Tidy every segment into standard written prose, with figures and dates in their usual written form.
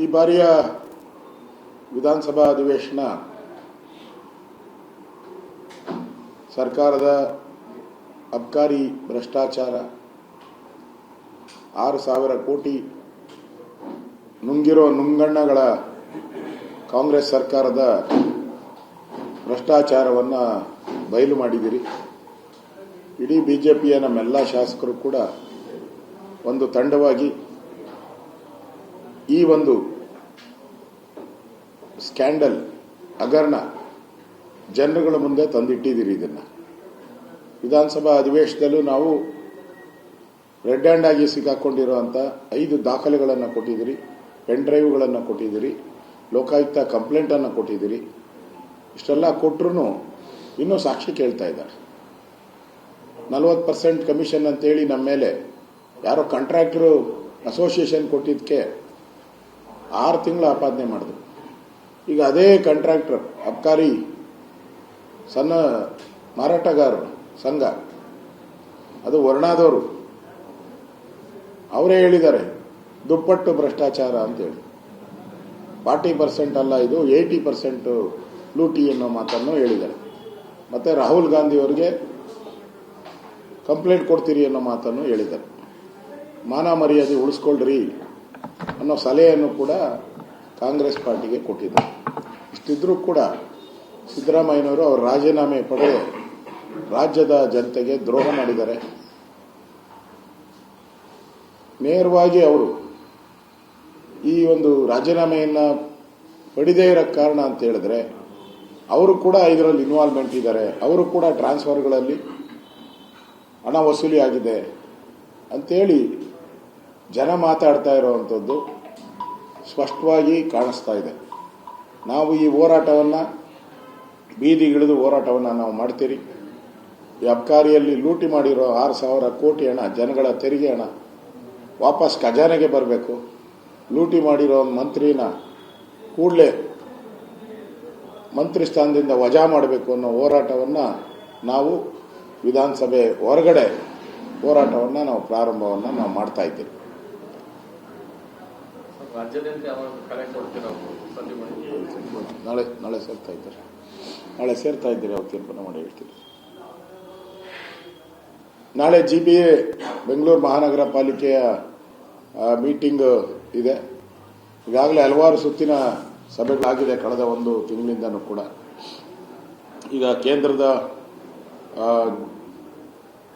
ಈ ಬಾರಿಯ ವಿಧಾನಸಭಾ ಅಧಿವೇಶನ ಸರ್ಕಾರದ ಅಬ್ಕಾರಿ ಭ್ರಷ್ಟಾಚಾರ 6,000 ಕೋಟಿ ನುಂಗಿರೋ ನುಂಗಣ್ಣಗಳ ಕಾಂಗ್ರೆಸ್ ಸರ್ಕಾರದ ಭ್ರಷ್ಟಾಚಾರವನ್ನು ಬಯಲು ಮಾಡಿದಿರಿ. ಇಡೀ ಬಿಜೆಪಿಯ ನಮ್ಮೆಲ್ಲ ಶಾಸಕರು ಕೂಡ ಒಂದು ತಂಡವಾಗಿ ಈ ಒಂದು ಸ್ಕ್ಯಾಂಡಲ್ ಹಗರಣ ಜನರುಗಳ ಮುಂದೆ ತಂದಿಟ್ಟಿದ್ದೀರಿ. ಇದನ್ನು ವಿಧಾನಸಭಾ ಅಧಿವೇಶನದಲ್ಲೂ ನಾವು ರೆಡ್ ಹ್ಯಾಂಡ್ ಆಗಿ ಸಿಕ್ಕಾಕೊಂಡಿರುವಂಥ 5 ದಾಖಲೆಗಳನ್ನು ಕೊಟ್ಟಿದ್ದೀರಿ, ಪೆನ್ ಡ್ರೈವ್ಗಳನ್ನು ಕೊಟ್ಟಿದ್ದೀರಿ, ಲೋಕಾಯುಕ್ತ ಕಂಪ್ಲೇಂಟನ್ನು ಕೊಟ್ಟಿದ್ದೀರಿ. ಇಷ್ಟೆಲ್ಲ ಕೊಟ್ಟರು ಇನ್ನೂ ಸಾಕ್ಷಿ ಕೇಳ್ತಾ ಇದ್ದಾರೆ. 40% ಕಮಿಷನ್ ಅಂತೇಳಿ ನಮ್ಮ ಮೇಲೆ ಯಾರೋ ಕಾಂಟ್ರಾಕ್ಟರು ಅಸೋಸಿಯೇಷನ್ ಕೊಟ್ಟಿದ್ದಕ್ಕೆ 6 ತಿಂಗಳು ಆಪಾದನೆ ಮಾಡಿದ್ರು. ಈಗ ಅದೇ ಕಾಂಟ್ರಾಕ್ಟರ್ ಅಬ್ಕಾರಿ ಸಣ್ಣ ಮಾರಾಟಗಾರರು ಸಂಘ, ಅದು ವರ್ಣಾದವರು, ಅವರೇ ಹೇಳಿದ್ದಾರೆ ದುಪ್ಪಟ್ಟು ಭ್ರಷ್ಟಾಚಾರ ಅಂತೇಳಿ. 40% ಅಲ್ಲ, ಇದು 80% ಲೂಟಿ ಅನ್ನೋ ಮಾತನ್ನು ಹೇಳಿದ್ದಾರೆ. ಮತ್ತೆ ರಾಹುಲ್ ಗಾಂಧಿ ಅವರಿಗೆ ಕಂಪ್ಲೇಂಟ್ ಕೊಡ್ತೀರಿ ಅನ್ನೋ ಮಾತನ್ನು ಹೇಳಿದ್ದಾರೆ. ಮಾನ ಮರ್ಯಾದೆ ಉಳಿಸ್ಕೊಳ್ರಿ ಅನ್ನೋ ಸಲಹೆಯನ್ನು ಕೂಡ ಕಾಂಗ್ರೆಸ್ ಪಾರ್ಟಿಗೆ ಕೊಟ್ಟಿದ್ದಾರೆ. ಇಷ್ಟಿದ್ರೂ ಕೂಡ ಸಿದ್ದರಾಮಯ್ಯನವರು ಅವರು ರಾಜೀನಾಮೆ ಪಡೆದು ರಾಜ್ಯದ ಜನತೆಗೆ ದ್ರೋಹ ಮಾಡಿದ್ದಾರೆ. ನೇರವಾಗಿ ಅವರು ಈ ಒಂದು ರಾಜೀನಾಮೆಯನ್ನು ಪಡೆದೇ ಇರೋ ಕಾರಣ ಅಂತ ಹೇಳಿದ್ರೆ ಅವರು ಕೂಡ ಇದರಲ್ಲಿ ಇನ್ವಾಲ್ವ್ಮೆಂಟ್ ಇದ್ದಾರೆ, ಅವರು ಕೂಡ ಟ್ರಾನ್ಸ್ಫರ್ಗಳಲ್ಲಿ ಹಣ ವಸೂಲಿ ಆಗಿದೆ ಅಂತೇಳಿ ಜನ ಮಾತಾಡ್ತಾ ಇರೋವಂಥದ್ದು ಸ್ಪಷ್ಟವಾಗಿ ಕಾಣಿಸ್ತಾ ಇದೆ. ನಾವು ಈ ಹೋರಾಟವನ್ನು ಬೀದಿಗಿಳಿದು ಹೋರಾಟವನ್ನು ನಾವು ಮಾಡ್ತೀರಿ. ಈ ಅಬ್ಕಾರಿಯಲ್ಲಿ ಲೂಟಿ ಮಾಡಿರೋ 6,000 ಕೋಟಿ ಹಣ, ಜನಗಳ ತೆರಿಗೆ ಹಣ ವಾಪಸ್ ಖಜಾನೆಗೆ ಬರಬೇಕು. ಲೂಟಿ ಮಾಡಿರೋ ಮಂತ್ರಿನ ಕೂಡಲೇ ಮಂತ್ರಿ ಸ್ಥಾನದಿಂದ ವಜಾ ಮಾಡಬೇಕು ಅನ್ನೋ ಹೋರಾಟವನ್ನು ನಾವು ವಿಧಾನಸಭೆ ಹೊರಗಡೆ ಹೋರಾಟವನ್ನು ನಾವು ಪ್ರಾರಂಭವನ್ನು ನಾವು ಮಾಡ್ತಾ ಇದ್ದೀವಿ. ನಾಳೆ ಸೇರ್ತಾ ಇದ್ದಾರೆ, ನಾಳೆ ಸೇರ್ತಾ ಇದ್ದೀರಿ, ಅವ್ರು ತೀರ್ಮಾನ ಮಾಡಿ ಹೇಳ್ತೀರಿ. ನಾಳೆ GBA ಬೆಂಗಳೂರು ಮಹಾನಗರ ಪಾಲಿಕೆಯ ಮೀಟಿಂಗ್ ಇದೆ. ಈಗಾಗಲೇ ಹಲವಾರು ಸುತ್ತಿನ ಸಭೆಗಳಾಗಿದೆ ಕಳೆದ 1 ತಿಂಗಳಿಂದನೂ ಕೂಡ. ಈಗ ಕೇಂದ್ರದ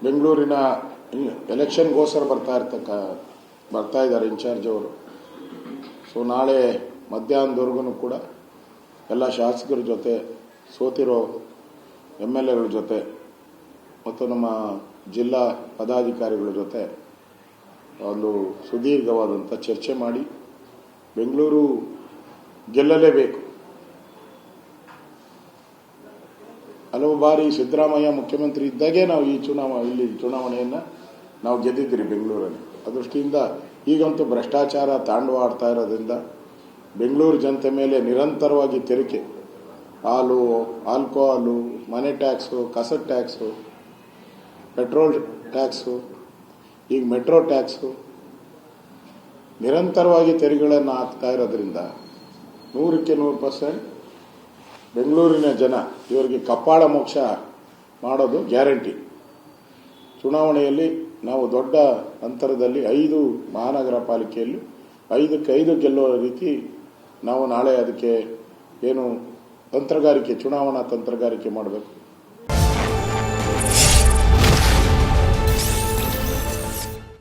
ಬೆಂಗಳೂರಿನ ಎಲೆಕ್ಷನ್ಗೋಸ್ಕರ ಬರ್ತಾ ಇದ್ದಾರೆ ಇನ್ಚಾರ್ಜ್ ಅವರು. ಸೊ ನಾಳೆ ಮಧ್ಯಾಹ್ನದವರೆಗೂ ಕೂಡ ಎಲ್ಲ ಶಾಸಕರ ಜೊತೆ, ಸೋತಿರೋ MLAಗಳ ಜೊತೆ ಮತ್ತು ನಮ್ಮ ಜಿಲ್ಲಾ ಪದಾಧಿಕಾರಿಗಳ ಜೊತೆ ಒಂದು ಸುದೀರ್ಘವಾದಂಥ ಚರ್ಚೆ ಮಾಡಿ ಬೆಂಗಳೂರು ಗೆಲ್ಲಲೇಬೇಕು. ಹಲವು ಬಾರಿ ಸಿದ್ದರಾಮಯ್ಯ ಮುಖ್ಯಮಂತ್ರಿ ಇದ್ದಾಗೆ ನಾವು ಈ ಚುನಾವಣೆಯನ್ನು ನಾವು ಗೆದ್ದಿದ್ದೀರಿ ಬೆಂಗಳೂರಲ್ಲಿ. ಅದೃಷ್ಟಿಯಿಂದ ಈಗಂತೂ ಭ್ರಷ್ಟಾಚಾರ ತಾಂಡವಾಡ್ತಾ ಇರೋದ್ರಿಂದ ಬೆಂಗಳೂರು ಜನತೆ ಮೇಲೆ ನಿರಂತರವಾಗಿ ತೆರಿಗೆ, ಹಾಲು, ಆಲ್ಕೋಹಾಲು, ಮನೆ ಟ್ಯಾಕ್ಸು, ಕಸ ಟ್ಯಾಕ್ಸು, ಪೆಟ್ರೋಲ್ ಟ್ಯಾಕ್ಸು, ಈಗ ಮೆಟ್ರೋ ಟ್ಯಾಕ್ಸು, ನಿರಂತರವಾಗಿ ತೆರಿಗೆಗಳನ್ನು ಹಾಕ್ತಾ ಇರೋದ್ರಿಂದ 100% ಬೆಂಗಳೂರಿನ ಜನ ಇವರಿಗೆ ಕಪಾಳ ಮೋಕ್ಷ ಮಾಡೋದು ಗ್ಯಾರಂಟಿ. ಚುನಾವಣೆಯಲ್ಲಿ ನಾವು ದೊಡ್ಡ ಅಂತರದಲ್ಲಿ 5 ಮಹಾನಗರ ಪಾಲಿಕೆಯಲ್ಲಿ 5ಕ್ಕೆ 5 ಗೆಲ್ಲುವ ರೀತಿ ನಾವು ನಾಳೆ ಅದಕ್ಕೆ ಏನು ತಂತ್ರಗಾರಿಕೆ, ಚುನಾವಣಾ ತಂತ್ರಗಾರಿಕೆ ಮಾಡಬೇಕು.